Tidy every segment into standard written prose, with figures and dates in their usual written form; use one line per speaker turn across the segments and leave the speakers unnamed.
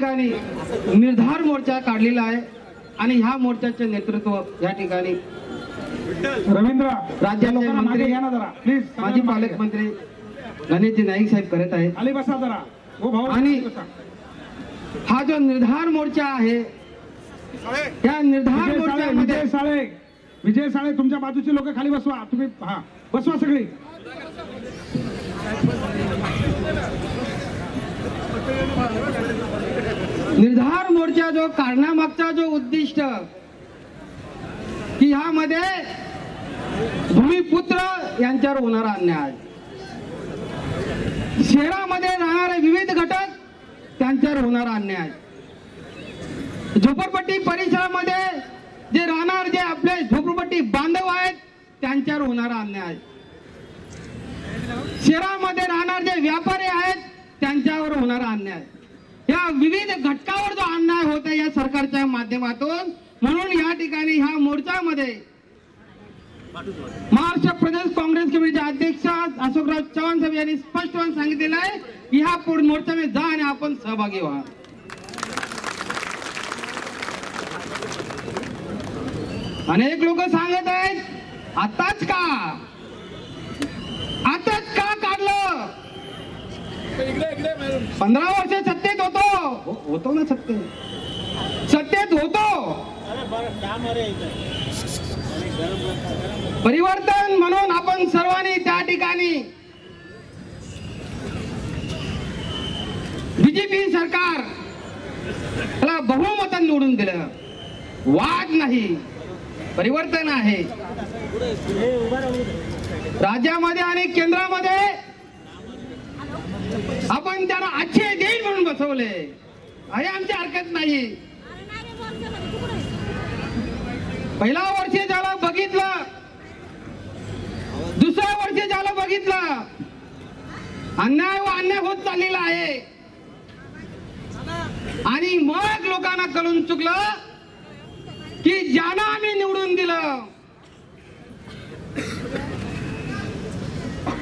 ठिकाणी निर्धार मोर्चा काढलेला आहे आणि ह्या मोर्चाचे नेतृत्व या ठिकाणी
रवींद्र
राज्याचे मंत्री
प्लीज
माजी पालकमंत्री गणेशजी नाईक साहेब करत आहेत.
खाली बसा जरा. हो भाऊ,
आणि हा जो निर्धार मोर्चा आहे या निर्धार मोर्चामध्ये
विजय साळे तुमच्या बाजूची लोक खाली बसवा. तुम्ही हा बसवा सगळी.
निर्धार मोर्चा जो काढण्यामागचा जो उद्दिष्ट की ह्यामध्ये भूमिपुत्र यांच्यावर होणारा अन्याय, शहरामध्ये राहणारे विविध घटक त्यांच्यावर होणारा अन्याय, झोपडपट्टी परिसरामध्ये जे राहणार जे आपले झोपडपट्टी बांधव आहेत त्यांच्यावर होणारा अन्याय, शहरामध्ये राहणारे जे व्यापारी आहेत त्यांच्यावर होणारा अन्याय, या विविध घटकावर जो अन्याय होत आहे या सरकारच्या माध्यमातून. म्हणून या ठिकाणी ह्या मोर्चामध्ये महाराष्ट्र प्रदेश काँग्रेस कमिटीचे अध्यक्ष अशोकराव चव्हाण साहेब यांनी स्पष्टपणे सांगितलेलं आहे की ह्या मोर्चामध्ये जा आणि आपण सहभागी व्हा. अनेक लोक सांगत आहेत आताच का काढलं, 15 वर्ष सत्तेत होतो ना, सत्तेत होतो. परिवर्तन म्हणून आपण सर्वांनी त्या ठिकाणी बीजेपी सरकार त्याला बहुमताने निवडून दिलं. वाद नाही, परिवर्तन आहे. राज्यामध्ये आणि केंद्रामध्ये आपण त्यांना अच्छे देईल म्हणून बसवले आहे. आमची हरकत नाही. पहिला वर्ष झालं बघितलं, दुसऱ्या वर्ष झालं बघितलं, अन्याय होत चाललेला आहे. आणि मग लोकांना कळून चुकलं की ज्यांना आम्ही निवडून दिलं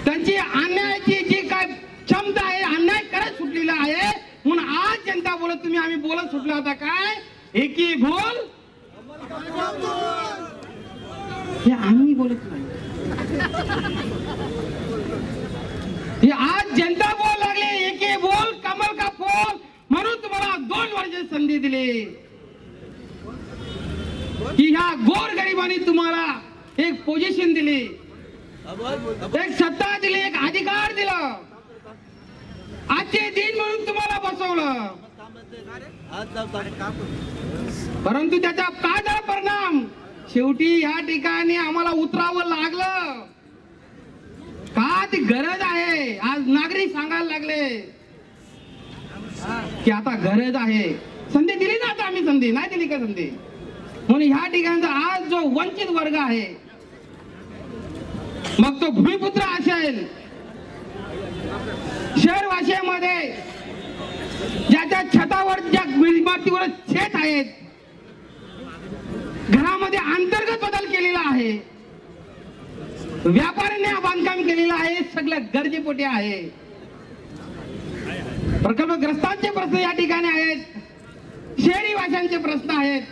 त्यांची अन्यायाची जी काय क्षमता आहे, अन्याय करत सुटलेला आहे. म्हणून आज जनता बोलत तुम्ही आम्ही बोलत सुटला होता काय एकी भूल हे आम्ही बोलत नाही. हे आज जनता बोल लागले एके बोल कमल का फूल. म्हणून तुम्हाला 2 वर्ष संधी दिली की ह्या गोरगरिबांनी तुम्हाला एक पोझिशन दिली, एक सत्ता दिली, एक अधिकार दिला, आजचे दिन म्हणून तुम्हाला बसवलं. परंतु त्याचा काय झाला परिणाम, शेवटी या ठिकाणी आम्हाला उतरावं लागलं. का ती गरज आहे. आज नागरिक सांगायला लागले की आता गरज आहे. संधी दिली ना आता आम्ही, संधी नाही दिली का संधी. म्हणून ह्या ठिकाणचा आज जो वंचित वर्ग आहे, मग तो भूमिपुत्र असेल, शहरवासियांमध्ये ज्याच्या छतावर ज्या इमारतीवर छत आहेत, घरामध्ये अंतर्गत बदल केलेला आहे, व्यापाऱ्यांनी बांधकाम केलेलं आहे, सगळ्या गरजेपोटी आहे. प्रकल्पग्रस्तांचे प्रश्न या ठिकाणी आहेत, शहरी वाशांचे प्रश्न आहेत,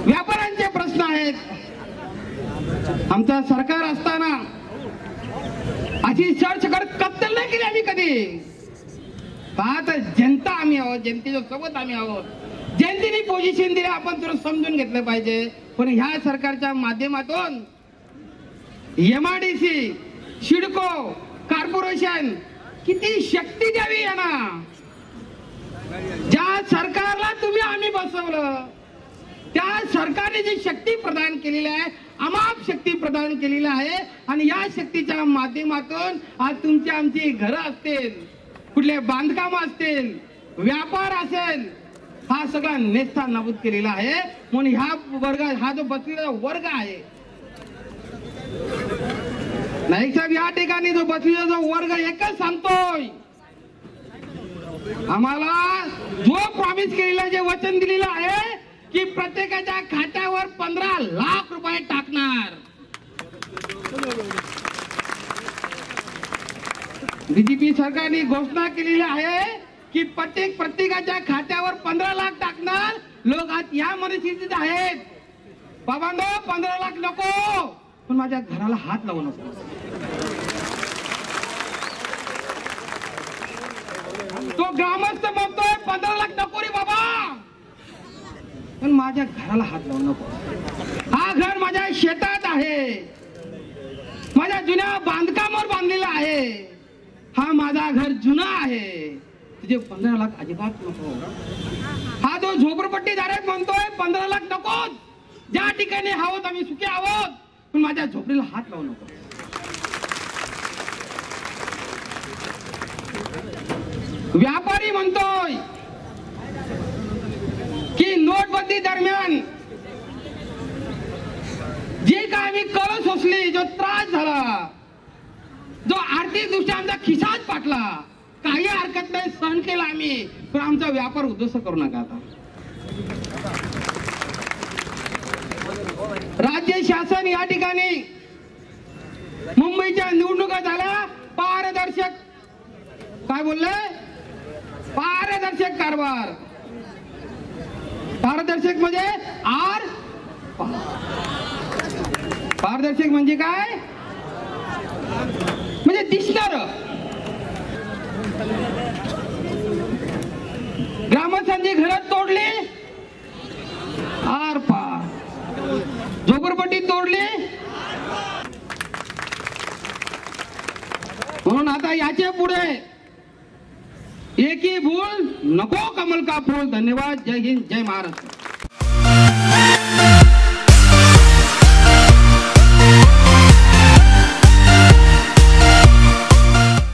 व्यापाऱ्यांचे प्रश्न आहेत. आमचं सरकार असताना अशी सरसकट कत्तल नाही केली आम्ही कधी. का तर जनता आम्ही आहोत, जनतेच्या सोबत आम्ही आहोत. जनतेने पोझिशन दिले आपण तुला समजून घेतलं पाहिजे. पण ह्या सरकारच्या माध्यमातून MIDC, सिडको, कॉर्पोरेशन किती शक्ती द्यावी यांना. ज्या सरकारला तुम्ही आम्ही बसवलं त्या सरकारने जी शक्ती प्रदान केलेली आहे, अमाप शक्ती प्रदान केलेली आहे. आणि या शक्तीच्या माध्यमातून आज तुमची आमची घरं असतील, कुठले बांधकाम असतील, व्यापार असेल, हा सगळा नेस्ता नाबूद केलेला आहे. म्हणून ह्या वर्ग, हा जो बसलेला वर्ग आहे, नाईक साहेब या ठिकाणी जो बसलेला जो वर्ग एकच सांगतोय, आम्हाला जो प्रॉमिस केलेला, जे वचन दिलेलं आहे की प्रत्येकाच्या खात्यावर 15 लाख रुपये टाकणार. बीजेपी सरकारने घोषणा केलेली आहे की प्रत्येकाच्या खात्यावर 15 लाख टाकणार लोक आज या मनस्थितीत आहेत. बाबांनो 15 लाख नको, पण माझ्या घराला हात लावू नको. तो ग्रामस्थ म्हणतोय 15 लाख नको रे बाबा, पण माझ्या घराला हात लावू नको. हा घर माझ्या शेतात आहे, माझ्या जुन्या बांधकामावर बांधलेला आहे. हा माझा घर जुना आहे, तुझे 15 लाख अजिबात नको. हा जो झोपडपट्टीधारक म्हणतोय 15 लाख नको, ज्या ठिकाणी आहोत आम्ही सुखी आहोत, पण माझ्या झोपडीला हात लावू नको. व्यापारी म्हणतोय की नोटबंदी दरम्यान जे काय आम्ही कळ सोसली, जो त्रास झाला, जो आर्थिक दृष्ट्या आमचा खिसाच फाटला, काही हरकत नाही, सहन केला आम्ही, पण आमचा व्यापार उद्ध्वस्त करू नका. आता राज्य शासन या ठिकाणी मुंबईच्या निवडणुका झाल्या, पारदर्शक, काय बोलले, पारदर्शक कारभार. पारदर्शक म्हणजे पारदर्शक म्हणजे काय, म्हणजे दिसणार. ग्रामस्थांची घरं तोडली, आर पार, झोपडपट्टी तोडली. म्हणून आता याच्या पुढे एक ही भूल नको, कमल का फूल. धन्यवाद. जय हिंद, जय महाराष्ट्र.